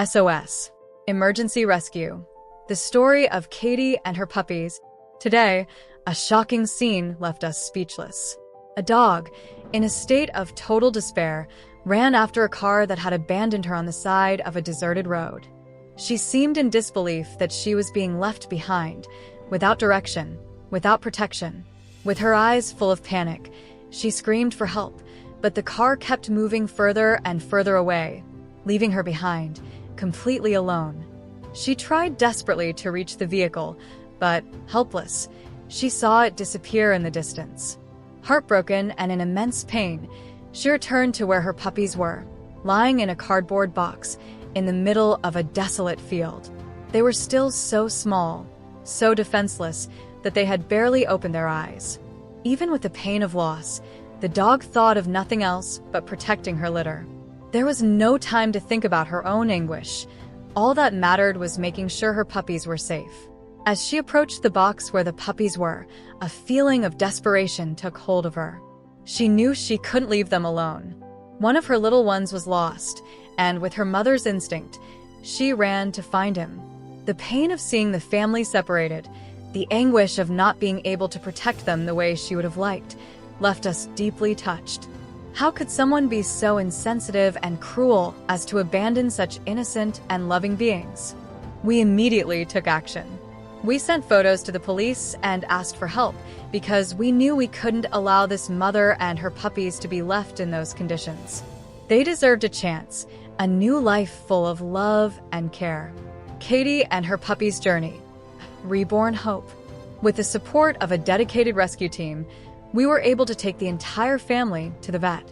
SOS. Emergency Rescue. The story of Katie and her puppies. Today, a shocking scene left us speechless. A dog, in a state of total despair, ran after a car that had abandoned her on the side of a deserted road. She seemed in disbelief that she was being left behind, without direction, without protection. With her eyes full of panic, she screamed for help, but the car kept moving further and further away, leaving her behind, completely alone. She tried desperately to reach the vehicle, but, helpless, she saw it disappear in the distance. Heartbroken and in immense pain, she returned to where her puppies were, lying in a cardboard box in the middle of a desolate field. They were still so small, so defenseless, that they had barely opened their eyes. Even with the pain of loss, the dog thought of nothing else but protecting her litter. There was no time to think about her own anguish. All that mattered was making sure her puppies were safe. As she approached the box where the puppies were, a feeling of desperation took hold of her. She knew she couldn't leave them alone. One of her little ones was lost, and with her mother's instinct, she ran to find him. The pain of seeing the family separated, the anguish of not being able to protect them the way she would have liked, left us deeply touched. How could someone be so insensitive and cruel as to abandon such innocent and loving beings? We immediately took action. We sent photos to the police and asked for help because we knew we couldn't allow this mother and her puppies to be left in those conditions. They deserved a chance, a new life full of love and care. Katie and her puppies' journey. Reborn hope. With the support of a dedicated rescue team, we were able to take the entire family to the vet.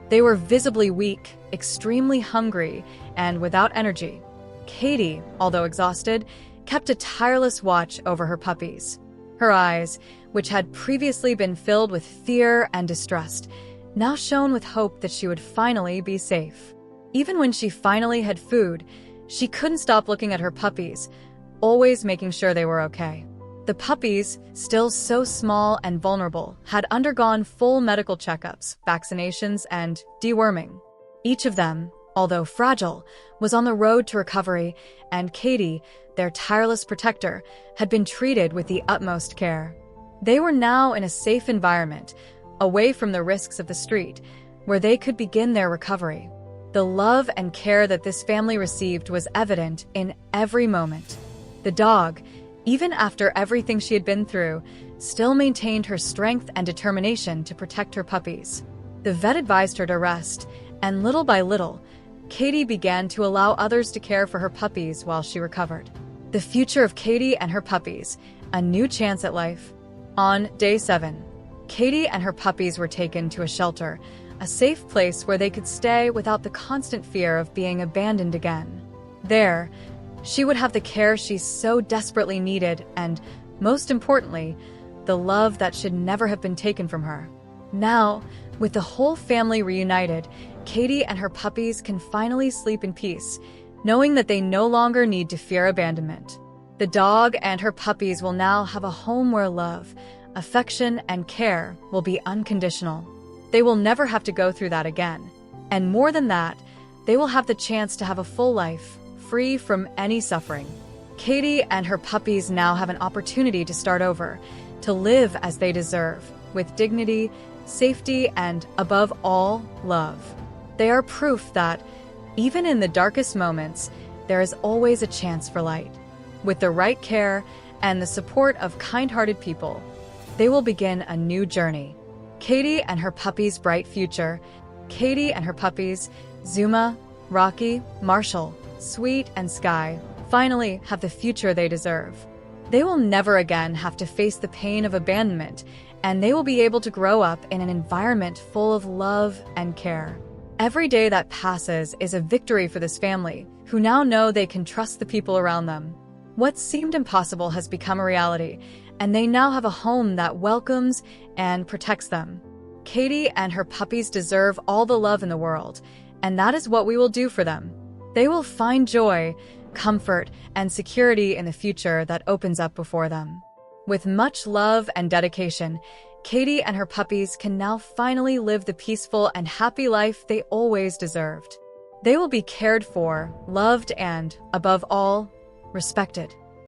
They were visibly weak, extremely hungry, and without energy. Katie, although exhausted, kept a tireless watch over her puppies. Her eyes, which had previously been filled with fear and distrust, now shone with hope that she would finally be safe. Even when she finally had food, she couldn't stop looking at her puppies, always making sure they were okay. The puppies, still so small and vulnerable, had undergone full medical checkups, vaccinations, and deworming. Each of them, although fragile, was on the road to recovery, and Katie, their tireless protector, had been treated with the utmost care. They were now in a safe environment, away from the risks of the street, where they could begin their recovery. The love and care that this family received was evident in every moment. The dog, even after everything she had been through, still maintained her strength and determination to protect her puppies. The vet advised her to rest, and little by little, Katie began to allow others to care for her puppies while she recovered. The future of Katie and her puppies, a new chance at life. On day 7, Katie and her puppies were taken to a shelter, a safe place where they could stay without the constant fear of being abandoned again. There, she would have the care she so desperately needed and, most importantly, the love that should never have been taken from her. Now, with the whole family reunited, Katie and her puppies can finally sleep in peace, knowing that they no longer need to fear abandonment. The dog and her puppies will now have a home where love, affection, and care will be unconditional. They will never have to go through that again. And more than that, they will have the chance to have a full life, free from any suffering. Katie and her puppies now have an opportunity to start over, to live as they deserve, with dignity, safety, and, above all, love. They are proof that, even in the darkest moments, there is always a chance for light. With the right care and the support of kind-hearted people, they will begin a new journey. Katie and her puppies' bright future. Katie and her puppies, Zuma, Rocky, Marshall, Sweet, and Sky, finally have the future they deserve. They will never again have to face the pain of abandonment, and they will be able to grow up in an environment full of love and care. Every day that passes is a victory for this family, who now know they can trust the people around them. What seemed impossible has become a reality, and they now have a home that welcomes and protects them. Katie and her puppies deserve all the love in the world, and that is what we will do for them. They will find joy, comfort, and security in the future that opens up before them. With much love and dedication, Katie and her puppies can now finally live the peaceful and happy life they always deserved. They will be cared for, loved, and, above all, respected.